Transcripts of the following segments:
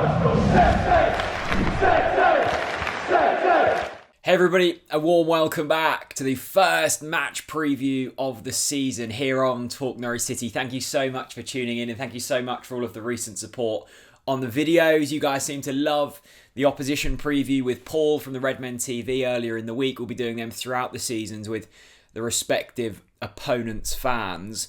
Hey everybody, a warm welcome back to the first match preview of the season here on TalkNorwichCity. Thank you so much for tuning in and thank you so much for all of the recent support on the videos. You guys seem to love the opposition preview with Paul from the Redmen TV earlier in the week. We'll be doing them throughout the seasons with the respective opponents' fans.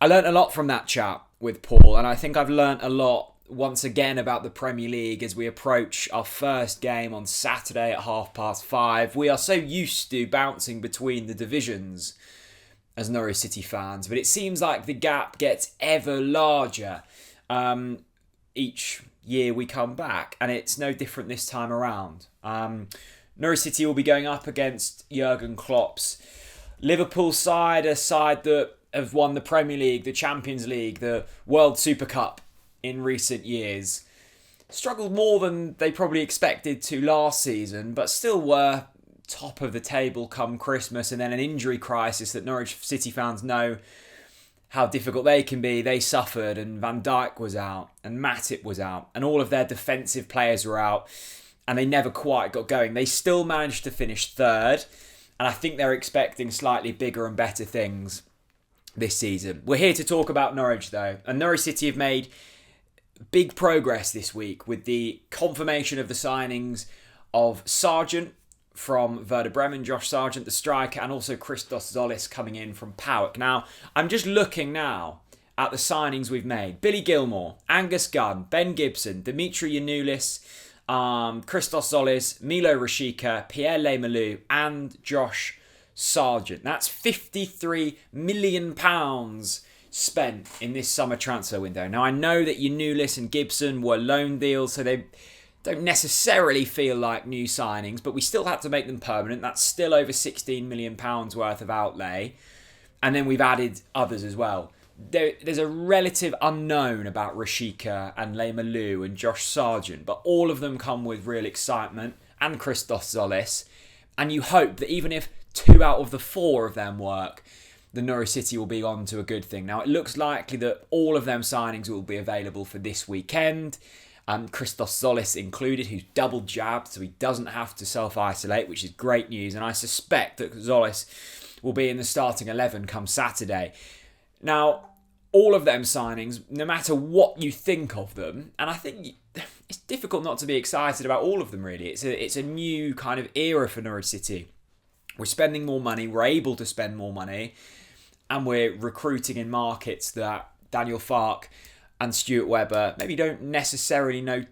I learnt a lot from that chat with Paul, and I think I've learnt a lot once again about the Premier League as we approach our first game on Saturday at 5:30. We are so used to bouncing between the divisions as Norwich City fans, but it seems like the gap gets ever larger each year we come back, and it's no different this time around. Norwich City will be going up against Jurgen Klopp's Liverpool side, a side that have won the Premier League, the Champions League, the World Super Cup in recent years. Struggled more than they probably expected to last season, but still were top of the table come Christmas, and then an injury crisis that Norwich City fans know how difficult they can be. They suffered, and Van Dijk was out, and Matip was out, and all of their defensive players were out, and they never quite got going. They still managed to finish third, and I think they're expecting slightly bigger and better things this season. We're here to talk about Norwich though, and Norwich City have made big progress this week with the confirmation of the signings of Sargent from Werder Bremen, Josh Sargent, the striker, and also Christos Tzolis coming in from PAOK. Now, I'm just looking now at the signings we've made. Billy Gilmore, Angus Gunn, Ben Gibson, Dimitri Yanulis, Christos Tzolis, Milo Rashica, Pierre Lemalou, and Josh Sargent. That's £53 million spent in this summer transfer window. Now, I know that Yanulis and Gibson were loan deals, so they don't necessarily feel like new signings, but we still had to make them permanent. That's still over £16 million worth of outlay. And then we've added others as well. There's a relative unknown about Rashica and Lemalou and Josh Sargent, but all of them come with real excitement, and Christos Tzolis. And you hope that even if 2 out of the 4 of them work, the Norwich City will be on to a good thing. Now, it looks likely that all of them signings will be available for this weekend. Christos Tzolis included, who's double jabbed, so he doesn't have to self-isolate, which is great news. And I suspect that Tzolis will be in the starting 11 come Saturday. Now, all of them signings, no matter what you think of them, and I think it's difficult not to be excited about all of them, really. It's a new kind of era for Norwich City. We're spending more money, we're able to spend more money, and we're recruiting in markets that Daniel Farke and Stuart Webber maybe don't necessarily know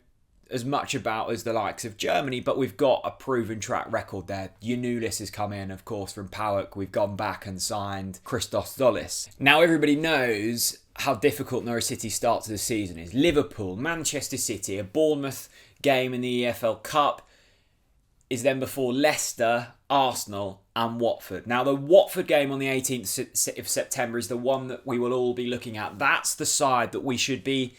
as much about as the likes of Germany, but we've got a proven track record there. Yanulis has come in, of course, from PAOK. We've gone back and signed Christos Tzolis. Now everybody knows how difficult Norwich City's start to the season is. Liverpool, Manchester City, a Bournemouth game in the EFL Cup is then before Leicester, Arsenal and Watford. Now, the Watford game on the 18th of September is the one that we will all be looking at. That's the side that we should be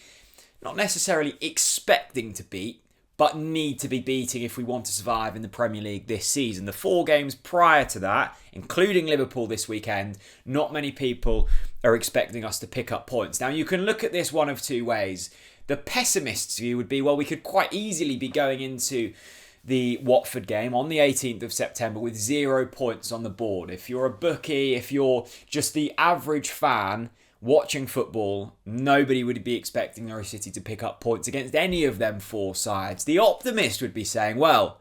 not necessarily expecting to beat, but need to be beating if we want to survive in the Premier League this season. The 4 games prior to that, including Liverpool this weekend, not many people are expecting us to pick up points. Now, you can look at this one of 2 ways. The pessimist's view would be, well, we could quite easily be going into the Watford game on the 18th of September with 0 points on the board. If you're a bookie, if you're just the average fan watching football, nobody would be expecting Norwich City to pick up points against any of them 4 sides. The optimist would be saying, well,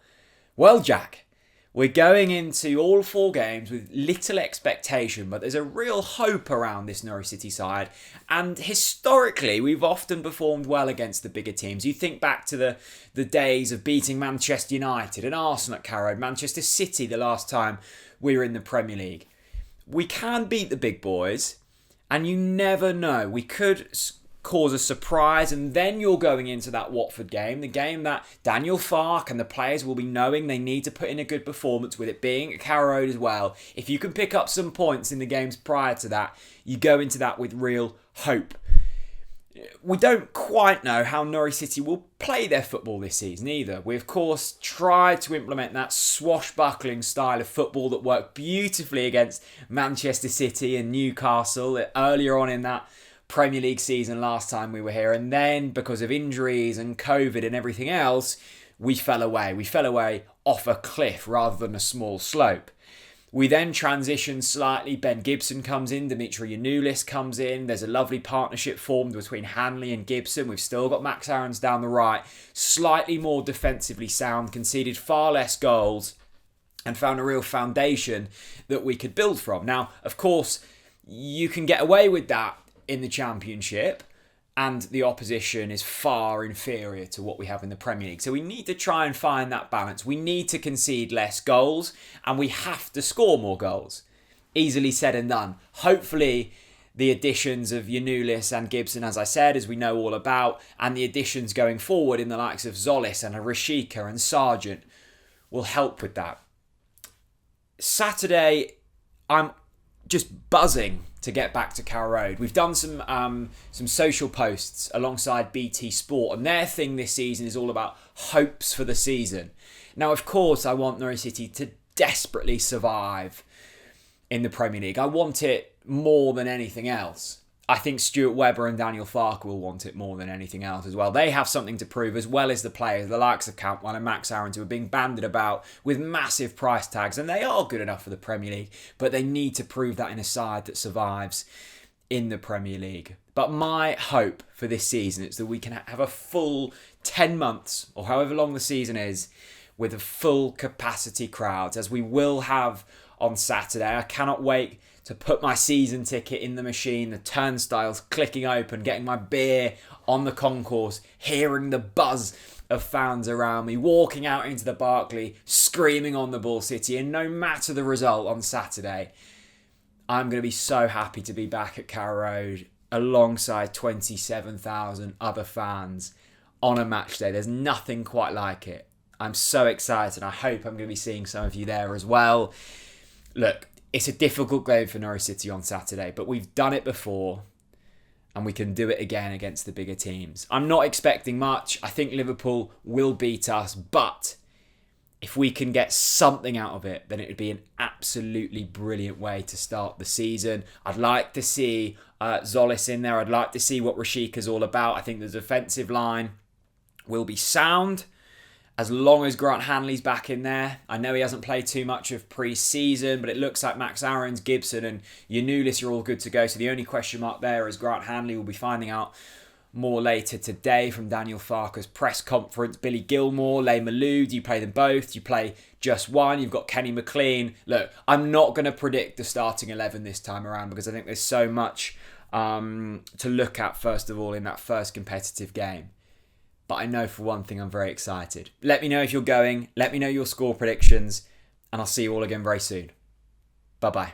Jack, we're going into all 4 games with little expectation, but there's a real hope around this Norwich City side. And historically, we've often performed well against the bigger teams. You think back to the days of beating Manchester United and Arsenal at Carrow, Manchester City the last time we were in the Premier League. We can beat the big boys, and you never know. We could cause a surprise, and then you're going into that Watford game, the game that Daniel Farke and the players will be knowing they need to put in a good performance, with it being at Carrow Road as well. If you can pick up some points in the games prior to that, you go into that with real hope. We don't quite know how Norwich City will play their football this season either. We, of course, tried to implement that swashbuckling style of football that worked beautifully against Manchester City and Newcastle earlier on in that Premier League season last time we were here, and then because of injuries and COVID and everything else, we fell away. We fell away off a cliff rather than a small slope. We then transition slightly. Ben Gibson comes in, Dimitri Giannoulis comes in. There's a lovely partnership formed between Hanley and Gibson. We've still got Max Aarons down the right, slightly more defensively sound, conceded far less goals, and found a real foundation that we could build from. Now, of course, you can get away with that in the Championship, and the opposition is far inferior to what we have in the Premier League. So we need to try and find that balance. We need to concede less goals, and we have to score more goals. Easily said and done. Hopefully, the additions of Giannoulis and Gibson, as I said, as we know all about, and the additions going forward in the likes of Tzolis and Rashika and Sargent will help with that. Saturday, I'm just buzzing to get back to Carrow Road. We've done some social posts alongside BT Sport, and their thing this season is all about hopes for the season. Now, of course, I want Norwich City to desperately survive in the Premier League. I want it more than anything else. I think Stuart Webber and Daniel Farke will want it more than anything else as well. They have something to prove, as well as the players, the likes of Cantwell and Max Aarons, who are being banded about with massive price tags, and they are good enough for the Premier League, but they need to prove that in a side that survives in the Premier League. But my hope for this season is that we can have a full 10 months, or however long the season is, with a full capacity crowd, as we will have on Saturday. I cannot wait to put my season ticket in the machine, the turnstiles clicking open, getting my beer on the concourse, hearing the buzz of fans around me, walking out into the Barclay, screaming on the Ball City, and no matter the result on Saturday, I'm going to be so happy to be back at Carrow Road alongside 27,000 other fans on a match day. There's nothing quite like it. I'm so excited. I hope I'm going to be seeing some of you there as well. Look, it's a difficult game for Norwich City on Saturday, but we've done it before and we can do it again against the bigger teams. I'm not expecting much. I think Liverpool will beat us, but if we can get something out of it, then it would be an absolutely brilliant way to start the season. I'd like to see Tzolis in there. I'd like to see what Rashika's all about. I think the defensive line will be sound as long as Grant Hanley's back in there. I know he hasn't played too much of pre-season, but it looks like Max Aarons, Gibson and Giannoulis are all good to go. So the only question mark there is Grant Hanley. We'll be finding out more later today from Daniel Farke's press conference. Billy Gilmore, Leigh Malou, do you play them both? Do you play just one? You've got Kenny McLean. Look, I'm not going to predict the starting 11 this time around because I think there's so much to look at, first of all, in that first competitive game. But I know for one thing, I'm very excited. Let me know if you're going. Let me know your score predictions. And I'll see you all again very soon. Bye-bye.